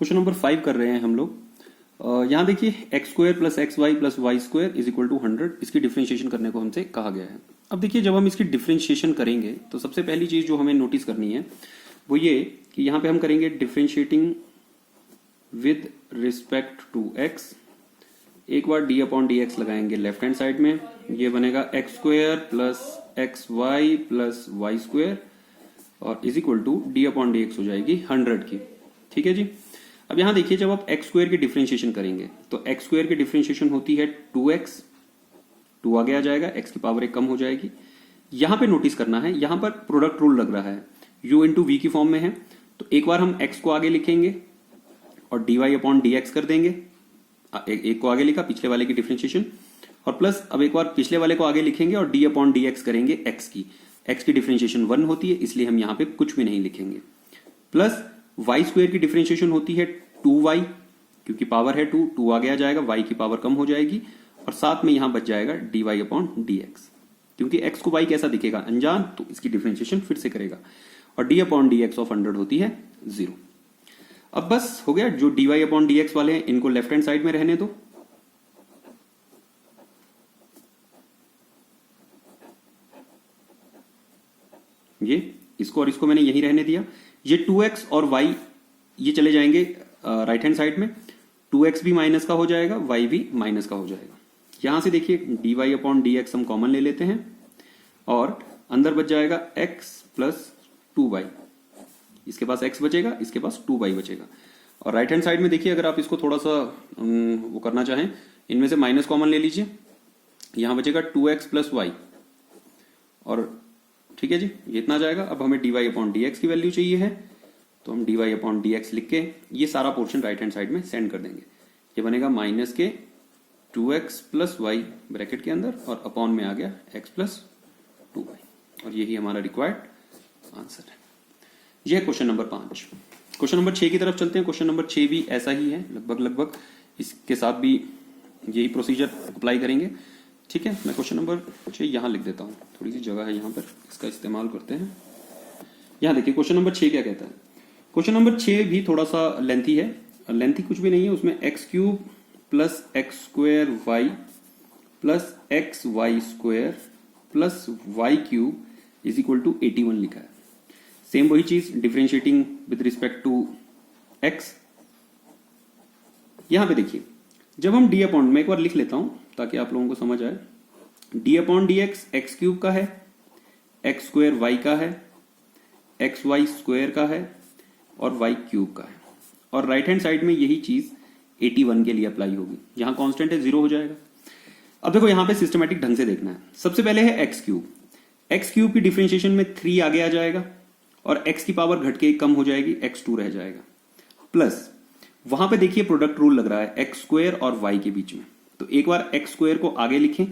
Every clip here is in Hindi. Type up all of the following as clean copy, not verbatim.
क्वेश्चन नंबर 5 कर रहे हैं हम लोग। यहाँ देखिए x square plus x y plus y square is equal to 100। इसकी डिफ्रेंशिएशन करने को हमसे कहा गया है। अब देखिए जब हम इसकी डिफ्रेंशिएशन करेंगे तो सबसे पहली चीज जो हमें नोटिस करनी है वो ये कि यहाँ पे हम करेंगे differentiating with respect to x. एक बार डी अपॉन डी एक्स लगाएंगे लेफ्ट हैंड साइड में, ये बनेगा x square plus x y plus y square और is equal to d upon d x हो जाएगी 100 की। ठीक है जी। अब यहां देखिए जब आप एक्स स्क्वायर की डिफरेंशिएशन करेंगे तो एक्स स्क्वायर की डिफरेंशिएशन होती है 2x, 2 आगे आ जाएगा, x की पावर 1 कम हो जाएगी। यहां पे नोटिस करना है, यहां पर प्रोडक्ट रूल लग रहा है, u इंटू वी की फॉर्म में है, तो एक बार हम x को आगे लिखेंगे और dy अपॉन dx कर देंगे। एक को आगे लिखा पिछले वाले की डिफरेंशिएशन और प्लस अब एक बार पिछले वाले को आगे लिखेंगे और d अपॉन dx करेंगे x की डिफरेंशिएशन 1 होती है, इसलिए हम यहां पे कुछ भी नहीं लिखेंगे। प्लस y स्क्वायर की डिफरेंशिएशन होती है 2y, क्योंकि पावर है 2, 2 आगे आ जाएगा, y की पावर कम हो जाएगी और साथ में यहां बच जाएगा dy अपॉन dx। क्योंकि x को y कैसा दिखेगा अनजान, तो इसकी डिफरेंशिएशन फिर से करेगा और d अपॉन dx ऑफ 100 होती है 0। अब बस हो गया, जो dy अपॉन dx वाले हैं इनको लेफ्ट हैंड साइड में रहने दो। ये इसको और इसको मैंने यही रहने दिया। ये 2x और y ये चले जाएंगे राइट हैंड साइड में, 2x भी माइनस का हो जाएगा, y भी माइनस का हो जाएगा। यहां से देखिए dy अपॉन dx हम कॉमन ले लेते हैं और अंदर बच जाएगा x प्लस 2y। इसके पास x बचेगा, इसके पास 2y बचेगा। और राइट हैंड साइड में देखिए अगर आप इसको थोड़ा सा वो करना चाहें, इनमें से माइनस कॉमन ले लीजिए, यहां बचेगा 2x प्लस y और ठीक है जी, ये इतना जाएगा। अब हमें dy अपॉन dx की वैल्यू चाहिए है, तो हम dy अपॉन dx लिख के ये सारा पोर्शन राइट हैंड साइड में सेंड कर देंगे। ये बनेगा माइनस के 2x प्लस वाई ब्रैकेट के अंदर और अपॉन में आ गया x प्लस 2y और यही हमारा रिक्वायर्ड आंसर है। यह है क्वेश्चन नंबर 5। क्वेश्चन नंबर 6 की तरफ चलते हैं। क्वेश्चन नंबर 6 भी ऐसा ही है, लगभग इसके साथ भी यही प्रोसीजर अप्लाई करेंगे। ठीक है, मैं क्वेश्चन नंबर 6 यहाँ लिख देता हूँ, थोड़ी सी जगह है यहाँ पर, इसका इस्तेमाल करते हैं। यहाँ देखिए क्वेश्चन नंबर 6 क्या कहता है। क्वेश्चन नंबर 6 भी थोड़ा सा लेंथी है, लेंथी कुछ भी नहीं है, उसमें x cube plus x square y plus x y square plus y cube is equal to 81 लिखा है। सेम वही चीज, differentiating with respect to x. यहां पे देखिए जब हम डी अपॉन, मैं एक बार लिख लेता हूं ताकि आप लोगों को समझ आए, D upon d x cube का है, एक्स स्क्वायर वाई का है, एक्स वाई स्क्वायर का है और वाई क्यूब का है। और राइट हैंड साइड में यही चीज 81 के लिए अप्लाई होगी, यहां कांस्टेंट है 0 हो जाएगा। अब देखो यहां पे सिस्टमैटिक ढंग से देखना है। सबसे पहले है एक्स क्यूब की डिफरेंशिएशन में 3 आगे आ जाएगा और x की पावर घट के कम हो जाएगी, x2 रह जाएगा। प्लस वहां पे देखिए प्रोडक्ट रूल लग रहा है एक्स स्क्वायर और y के बीच में, तो एक बार एक्स स्क्वायर को आगे लिखें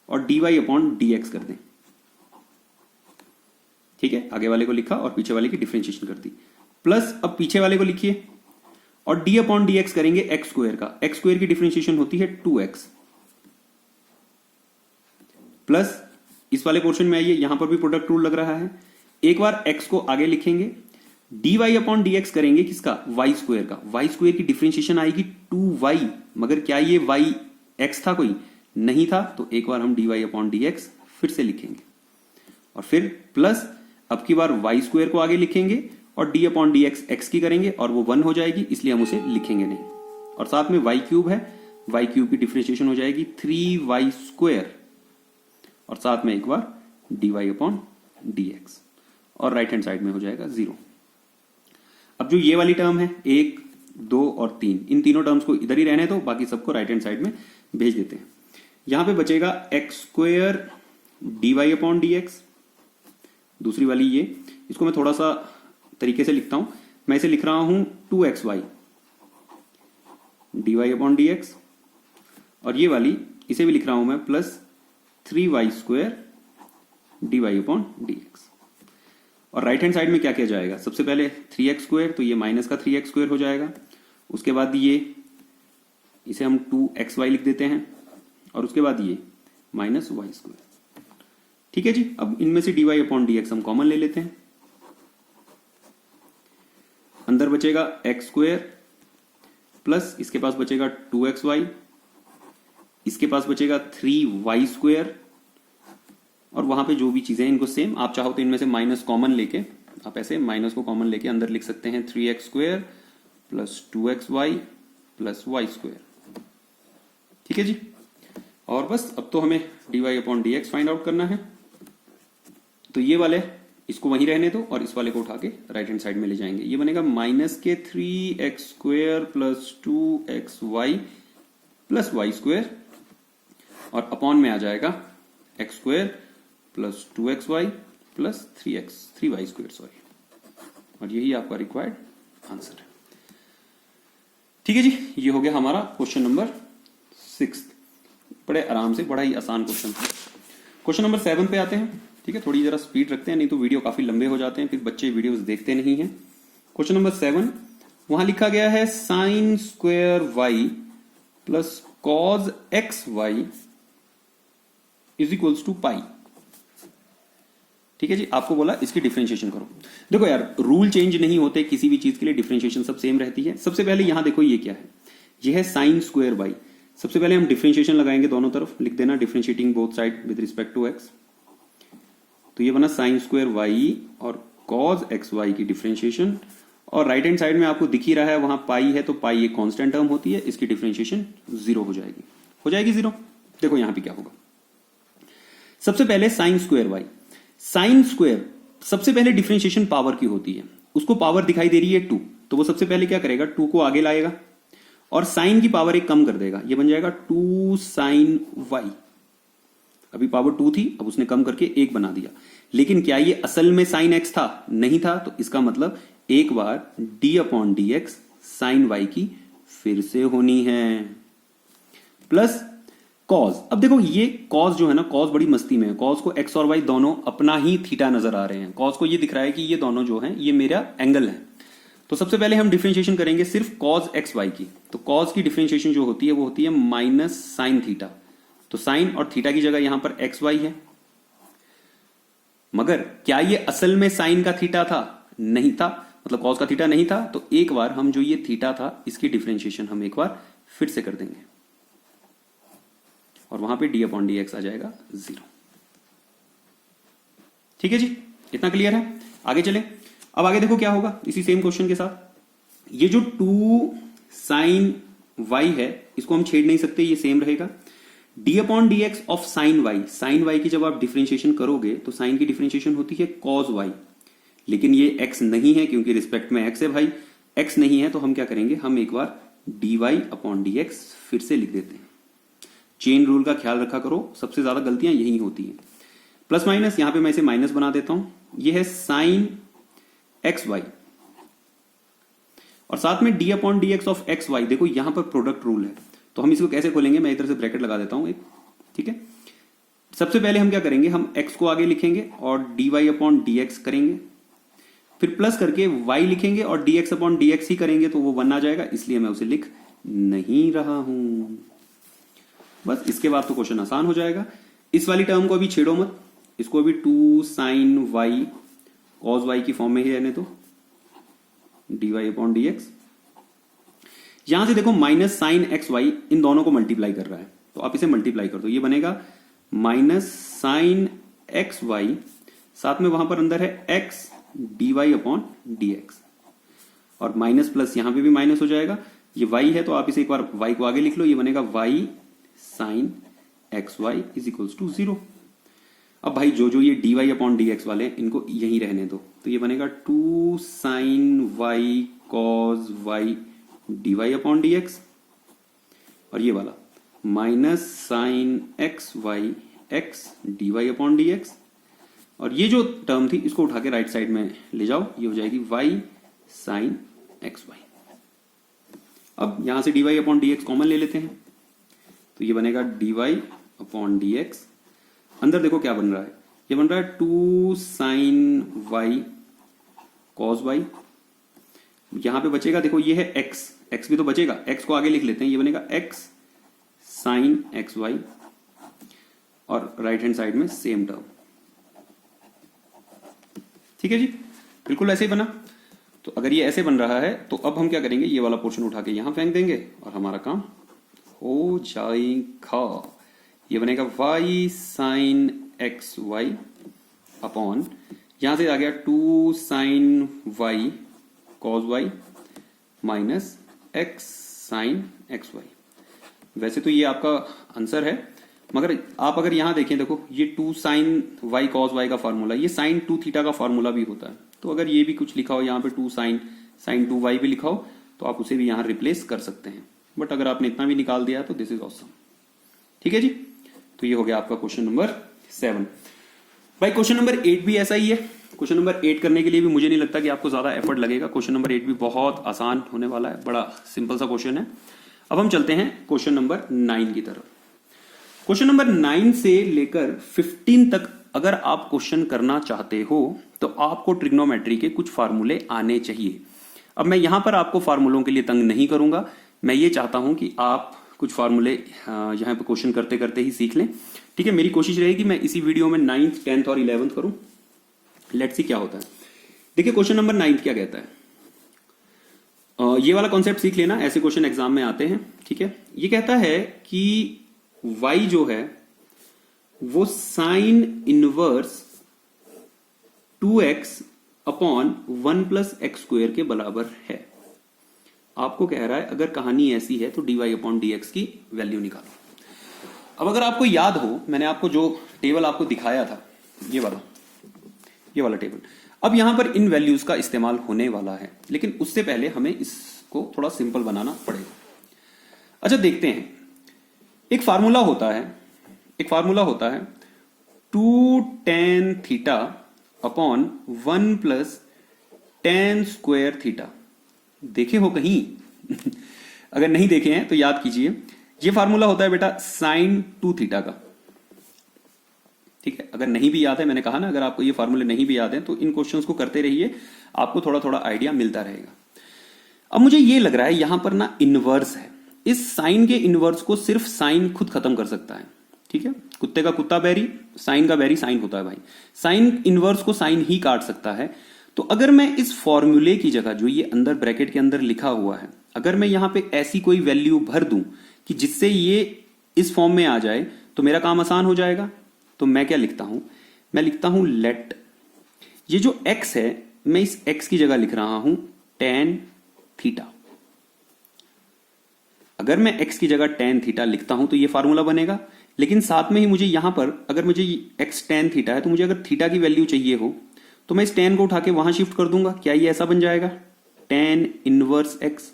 और dy अपॉन dx कर दें। ठीक है, आगे वाले को लिखा और पीछे वाले की डिफरेंशिएशन कर दी। प्लस अब पीछे वाले को लिखिए और d अपॉन dx करेंगे एक्स स्क्वायर का, एक्स स्क्वायर की डिफरेंशिएशन होती है 2x। प्लस इस वाले पोर्शन में आइए, यहां पर भी प्रोडक्ट रूल लग रहा है, एक बार x को आगे लिखेंगे, dy अपॉन dx करेंगे किसका, y स्क्वायर का, y स्क्वायर की डिफरेंशिएशन आएगी 2y, मगर क्या ये y x था, कोई नहीं था, तो एक बार हम dy अपॉन dx फिर से लिखेंगे और फिर प्लस अब की बार y स्क्वायर को आगे लिखेंगे और d अपॉन dx x की करेंगे और वो 1 हो जाएगी, इसलिए हम उसे लिखेंगे नहीं। और साथ में y क्यूब है, y क्यूब की डिफरेंशिएशन हो जाएगी 3y स्क्वायर और साथ में एक बार dy अपॉन dx और राइट हैंड साइड में हो जाएगा 0। अब जो ये वाली टर्म है 1, 2 और 3, इन तीनों टर्म्स को इधर ही रहने दो, बाकी सबको राइट हैंड साइड में भेज देते हैं। यहां पे बचेगा x square dy upon dx, दूसरी वाली ये, इसको मैं थोड़ा सा तरीके से लिखता हूं, मैं इसे लिख रहा हूं 2xy dy अपॉन dx और ये वाली इसे भी लिख रहा हूं मैं plus 3y square dy upon dx। और राइट हैंड साइड में क्या किया जाएगा, सबसे पहले 3x स्क्वायर, तो ये माइनस का 3x स्क्वायर हो जाएगा। उसके बाद ये इसे हम 2xy लिख देते हैं और उसके बाद ये माइनस वाई स्क्वायर। ठीक है जी। अब इनमें से dy अपॉन dx हम कॉमन ले लेते हैं, अंदर बचेगा एक्स स्क्वायर प्लस इसके पास बचेगा 2xy, इसके पास बचेगा 3y², और वहां पे जो भी चीजें इनको सेम, आप चाहो तो इनमें से माइनस कॉमन लेके, आप ऐसे माइनस को कॉमन लेके अंदर लिख सकते हैं 3x² plus 2xy plus y²। ठीक है जी। और बस अब तो हमें dy/dx फाइंड आउट करना है। तो ये वाले इसको वहीं रहने दो और इस वाले को उठा के राइट हैंड साइड में ले जाएंगे। ये बनेगा -3x² plus 2xy plus y² और अपॉन में आ जाएगा x² plus 2xy plus 3y², sorry. और यही आपका रिक्वायर्ड आंसर है। ठीक है जी, ये हो गया हमारा क्वेश्चन नंबर 6। बड़े आराम से, बड़ा ही आसान क्वेश्चन था। क्वेश्चन नंबर 7 पे आते हैं। ठीक है, थोड़ी जरा स्पीड रखते हैं, नहीं तो वीडियो काफी लंबे हो जाते हैं, फिर बच्चे वीडियोस देखते नहीं हैं। क्वेश्चन नंबर 7, वहां लिखा गया है sin² plus cos xy is equals to pi. ठीक है जी, आपको बोला इसकी डिफरेंशिएशन करो। देखो यार, रूल चेंज नहीं होते किसी भी चीज के लिए, डिफरेंशिएशन सब सेम रहती है। सबसे पहले यहां देखो ये क्या है, ये है sin²y। सबसे पहले हम डिफरेंशिएशन लगाएंगे दोनों तरफ, लिख देना differentiating both side with respect to x। तो ये बना sin²y और cos xy की डिफरेंशिएशन, और राइट हैंड साइड में आपको दिख ही रहा है वहां पाई है, तो पाई एक कांस्टेंट टर्म होती है, इसकी डिफरेंशिएशन 0 हो जाएगी। हो जाएगी 0। देखो यहां पे क्या होगा। सबसे पहले sin²y, sin², सबसे पहले डिफरेंशिएशन पावर की होती है, उसको पावर दिखाई दे रही है 2, तो वो सबसे पहले क्या करेगा, 2 को आगे लाएगा और साइन की पावर एक कम कर देगा, ये बन जाएगा 2 sin y। अभी पावर 2 थी, अब उसने कम करके 1 बना दिया। लेकिन क्या ये असल में sin x था? नहीं था। तो इसका मतलब एक बार d/dx sin y की फिर से होनी है, प्लस cos। अब देखो ये cos जो है ना, cos बड़ी मस्ती में है। cos को x और y दोनों अपना ही थीटा नजर आ रहे हैं। cos को ये दिख रहा है कि ये दोनों जो हैं ये मेरा एंगल है। तो सबसे पहले हम डिफरेंशिएशन करेंगे सिर्फ cos xy की। तो cos की डिफरेंशिएशन जो होती है वो होती है माइनस साइन थीटा। तो साइन और थीटा की जगह यहां पर xy है। मगर क्या ये असल में साइन का थीटा था? नहीं था, मतलब cos का थीटा नहीं था। तो एक बार हम जो ये थीटा था इसकी डिफरेंशिएशन हम एक बार फिर से कर देंगे और वहां पे d/dx आ जाएगा 0। ठीक है जी, इतना क्लियर है। आगे चले। अब आगे देखो क्या होगा इसी सेम क्वेश्चन के साथ। ये जो 2 sin y है इसको हम छेड़ नहीं सकते, ये सेम रहेगा। d/dx of sin y, sin y की जब आप डिफरेंशिएशन करोगे तो sin की डिफरेंशिएशन होती है cos y, लेकिन ये x नहीं है क्योंकि रिस्पेक्ट में x है भाई। x नहीं है तो हम क्या करेंगे, हम एक बार dy/dx फिर से लिख देते हैं। चेन रूल का ख्याल रखा करो, सबसे ज्यादा गलतियां यही होती हैं। प्लस माइनस, यहां पे मैं इसे माइनस बना देता हूं। यह है sin xy और साथ में d/dx ऑफ xy। देखो यहां पर प्रोडक्ट रूल है, तो हम इसको कैसे खोलेंगे, मैं इधर से ब्रैकेट लगा देता हूं एक। ठीक है, सबसे पहले हम क्या करेंगे, हम x को आगे लिखेंगे और dy/dx करेंगे, फिर प्लस करके y लिखेंगे और dx/dx ही करेंगे, तो वो 1 आ जाएगा, इसलिए मैं उसे लिख नहीं रहा हूं। बस इसके बाद तो क्वेश्चन आसान हो जाएगा। इस वाली टर्म को अभी छेड़ो मत, इसको अभी 2 sin y cos y की फॉर्म में ही रहने दो, dy/dx। यहां से देखो माइनस साइन एक्स वाई इन दोनों को मल्टीप्लाई कर रहा है, तो आप इसे मल्टीप्लाई कर दो, ये बनेगा माइनस साइन एक्स वाई, साथ में वहां पर अंदर है x dy/dx, और माइनस प्लस यहां पे भी माइनस हो जाएगा। ये y है तो आप इसे एक बार y को आगे लिख लो, ये बनेगा y sine x y is equals to 0। अब भाई जो जो ये dy/dx वाले इनको यहीं रहने दो, तो ये बनेगा 2 sin y cos y dy/dx, और ये वाला minus sine x y x dy/dx, और ये जो टर्म थी इसको उठा के राइट साइड में ले जाओ, ये हो जाएगी y साइन एक्स वाई। अब यहां से dy/dx कॉमन ले लेते हैं, तो ये बनेगा dy/dx। अंदर देखो क्या बन रहा है, ये बन रहा है 2 sin y cos y। यहां पे बचेगा, देखो ये है x भी तो बचेगा, x को आगे लिख लेते हैं, ये बनेगा x साइन एक्स वाई, और राइट हैंड साइड में सेम टर्म। ठीक है जी, बिल्कुल ऐसे ही बना। तो अगर ये ऐसे बन रहा है तो अब हम क्या करेंगे, ये वाला पोर्शन उठा के यहां फेंक देंगे और हमारा काम हो जाएगा। ये बनेगा y sine x y upon, यहां से आ गया 2 sine y cos y minus x sine x y. वैसे तो ये आपका आंसर है, मगर आप अगर यहां देखें, देखो ये 2 साइन y कॉस y का फार्मूला, ये साइन 2 थीटा का फार्मूला भी होता है। तो अगर ये भी कुछ लिखा हो यहाँ पे 2 साइन 2 y भी लिखा हो तो आप उसे भी यहां रिप्लेस कर सकते हैं। बट अगर आपने इतना भी निकाल दिया तो दिस इज ऑसम। ठीक है जी, तो ये हो गया आपका क्वेश्चन नंबर 7। भाई क्वेश्चन नंबर 8 भी ऐसा ही है। क्वेश्चन नंबर 8 करने के लिए भी मुझे नहीं लगता कि आपको ज्यादा एफर्ट लगेगा। क्वेश्चन नंबर 8 भी बहुत आसान होने वाला है, बड़ा सिंपल सा क्वेश्चन है। अब हम चलते हैं क्वेश्चन नंबर 9 की तरफ। क्वेश्चन नंबर 9 से लेकर 15 तक अगर आप क्वेश्चन करना चाहते हो तो आपको ट्रिग्नोमेट्री के कुछ फार्मूले आने चाहिए। अब मैं यहां पर आपको फार्मूलों के लिए तंग नहीं करूंगा, मैं ये चाहता हूं कि आप कुछ फार्मूले यहां पे क्वेश्चन करते करते ही सीख लें। ठीक है, मेरी कोशिश रहेगी मैं इसी वीडियो में 9th 10th और 11th करूं। लेट्स सी क्या होता है। देखिए क्वेश्चन नंबर 9 क्या कहता है, ये वाला कॉन्सेप्ट सीख लेना, ऐसे क्वेश्चन एग्जाम में आते हैं। ठीक है, ये कहता है कि y जो है वो sine inverse 2x upon 1 plus x square के बराबर है। आपको कह रहा है अगर कहानी ऐसी है तो dy अपॉन dx की वैल्यू निकालो। अब अगर आपको याद हो, मैंने आपको जो टेबल आपको दिखाया था, ये वाला टेबल, अब यहां पर इन वैल्यूज का इस्तेमाल होने वाला है, लेकिन उससे पहले हमें इसको थोड़ा सिंपल बनाना पड़ेगा। अच्छा देखते हैं, एक फार्मूला होता है 2 tan theta upon 1 plus tan square theta. देखे हो कहीं? अगर नहीं देखे हैं तो याद कीजिए, ये फार्मूला होता है बेटा साइन 2 थीटा का। ठीक है, अगर नहीं भी याद है, मैंने कहा ना अगर आपको ये फार्मूले नहीं भी याद है तो इन क्वेश्चंस को करते रहिए, आपको थोड़ा थोड़ा आइडिया मिलता रहेगा। अब मुझे ये लग रहा है यहां पर ना इनवर्स है, इस साइन के इनवर्स को सिर्फ साइन खुद खत्म कर सकता है। ठीक है, कुत्ते का कुत्ता बैरी, साइन का बैरी साइन होता है भाई, साइन इनवर्स को साइन ही काट सकता है। तो अगर मैं इस फॉर्मूले की जगह जो ये अंदर ब्रैकेट के अंदर लिखा हुआ है, अगर मैं यहां पे ऐसी कोई वैल्यू भर दूं कि जिससे ये इस फॉर्म में आ जाए तो मेरा काम आसान हो जाएगा। तो मैं क्या लिखता हूं, मैं लिखता हूं लेट, ये जो x है मैं इस x की जगह लिख रहा हूं tan थीटा। अगर मैं x की जगह tan थीटा लिखता हूं तो ये फार्मूला बनेगा, लेकिन साथ में ही मुझे यहां पर अगर मुझे x tan थीटा है तो मुझे अगर थीटा की वैल्यू चाहिए हो तो मैं इस tan को उठा के वहां शिफ्ट कर दूंगा। क्या ये ऐसा बन जाएगा tan इनवर्स x।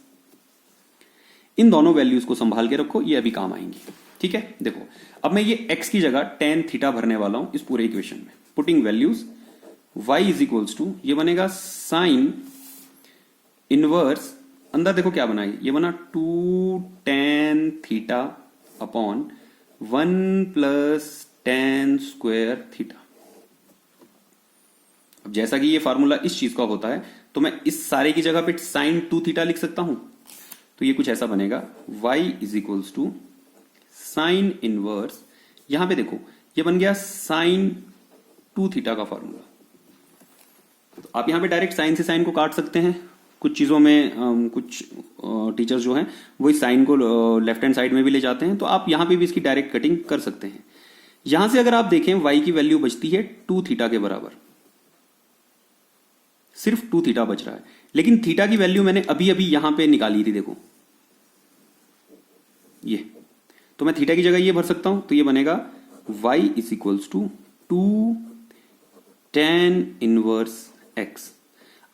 इन दोनों वैल्यूज को संभाल के रखो, ये अभी काम आएंगी। ठीक है, देखो अब मैं ये x की जगह tan थीटा भरने वाला हूं इस पूरे इक्वेशन में। Putting values y is equals to, ये बनेगा साइन इनवर्स, अंदर देखो क्या बना, ये बना 2 tan theta upon 1 plus tan square theta. अब जैसा कि ये फार्मूला इस चीज का होता है तो मैं इस सारे की जगह पे साइन 2 थीटा लिख सकता हूं। तो ये कुछ ऐसा बनेगा y is equals to sine inverse, यहां पे देखो ये बन गया साइन 2 थीटा का फार्मूला। तो आप यहां पे डायरेक्ट साइन से साइन को काट सकते हैं। कुछ चीजों में कुछ टीचर्स जो हैं वो इस साइन को लेफ्ट हैंड साइड में भी ले जाते हैं, तो आप यहां पे भी इसकी डायरेक्ट कटिंग कर सकते हैं। यहां से अगर आप देखें y की वैल्यू बचती है 2 थीटा के बराबर, सिर्फ 2 थीटा बच रहा है, लेकिन थीटा की वैल्यू मैंने अभी अभी यहां पे निकाली थी, देखो ये, तो मैं थीटा की जगह ये भर सकता हूं, तो ये बनेगा y is equals to 2 tan inverse x।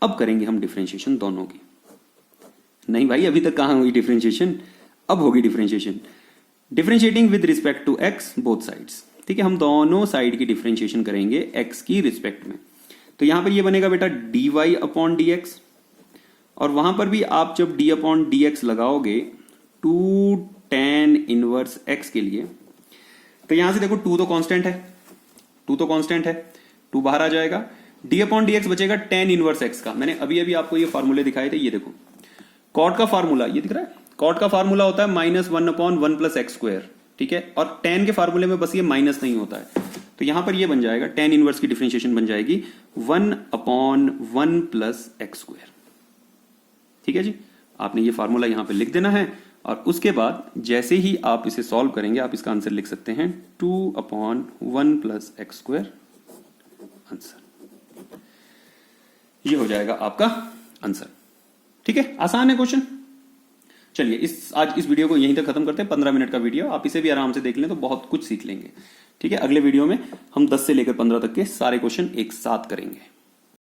अब करेंगे हम डिफरेंशिएशन दोनों की। नहीं भाई अभी तक कहां हुई डिफरेंशिएशन, अब होगी differentiation. Differentiating with respect to x both sides. ठीक है, हम दोनों साइड की डिफरेंशिएशन करेंगे x की रिस्पेक्ट में। तो यहां पर ये बनेगा बेटा dy अपॉन dx, और वहां पर भी आप जब d अपॉन dx लगाओगे 2 tan इनवर्स x के लिए, तो यहां से देखो 2 तो कांस्टेंट है, 2 बाहर आ जाएगा, d अपॉन dx बचेगा tan इनवर्स x का। मैंने अभी अभी आपको ये फार्मूले दिखाए थे, ये देखो कॉट का फार्मूला, ये दिख रहा है, कॉट का फार्मूला होता है -1 अपॉन 1 प्लस एक्स स्क्वायर। ठीक है, और tan के फार्मूले में बस ये माइनस नहीं होता है, तो यहां पर ये बन जाएगा tan इनवर्स की डिफरेंशिएशन बन जाएगी 1 अपॉन 1 प्लस एक्स स्क्वायर। ठीक है जी, आपने ये फार्मूला यहां पे लिख देना है और उसके बाद जैसे ही आप इसे सॉल्व करेंगे आप इसका आंसर लिख सकते हैं 2/1 + x² आंसर। ये हो जाएगा आपका आंसर। ठीक है, आसान है क्वेश्चन। चलिए आज इस वीडियो को यहीं तक खत्म करते हैं। 15 मिनट का वीडियो, आप इसे भी आराम से देख लें तो बहुत कुछ सीख लेंगे। ठीक है, अगले वीडियो में हम 10 से लेकर 15 तक के सारे क्वेश्चन एक साथ करेंगे।